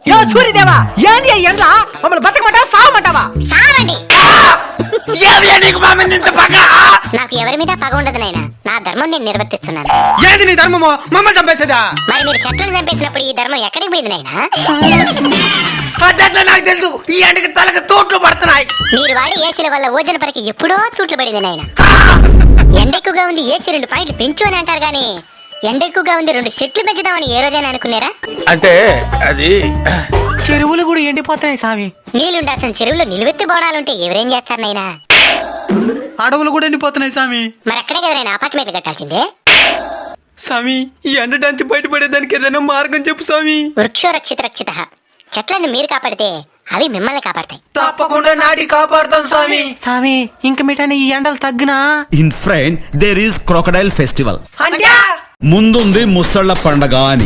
యో సూర్యదేవా, ఏంది ఎండ్ల మమ్మల్ని బతకమంటావా సావమంటావా? సావండి. నీకు మా మీద ఇంత పగ? నాకు ఎవరి మీద పగ ఉండదు నాయనా, నా ధర్మం నేను నిర్వర్తిస్తున్నాను. ఏది నీ ధర్మమో? మమ్మల్ని చంపేసేదా? మరి మీరు చెట్లను చంపేసినప్పుడు ఈ ధర్మం ఎక్కడికి పోయింది నాయనా? అట్లా నాకు తెలుసు, ఈ ఎండకి తలకు తోట్లు పడుతున్నాయి. మీరు వాడి ఏసీల వల్ల ఓజన పరికి ఎప్పుడో తూట్లు పడింది నాయనా. ఎండ ఎక్కువగా ఉంది, ఏసీ 2 పాయింట్లు పెంచు అని అంటారు గానీ ఎండ ఎక్కువగా ఉంది 2 చెట్లు పెంచుదామని ఏ రోజైనా అనుకున్నారా? అంటే అది చెరువులు కూడా ఎండిపోతున్నాయి స్వామి. నీళ్ళుండాల్సిన చెరువులో నిలువెత్తి బోడాలుంటే ఎవరేం చేస్తారు నాయనా? అడవులు కూడా ఎండిపోతున్నాయి స్వామి. మరి అక్కడే కదా నేను అపార్ట్మెంట్లు కట్టాల్సిందే. స్వామి, ఈ ఎండ డంచి బయటపడేదానికి ఏదైనా మార్గం చెప్పు స్వామి. వృక్షో రక్షిత రక్షిత. చెట్లను మీరు కాపాడితే అవి మిమ్మల్ని కాపాడతాయి. తప్పకుండా నాటి కాపాడుతాం స్వామి. స్వామి, ఇంక మిఠాని ఈ ఎండలు తగ్గినా? In front there is crocodile festival. అంటే ముందుంది ముసళ్ళ పండగ అని.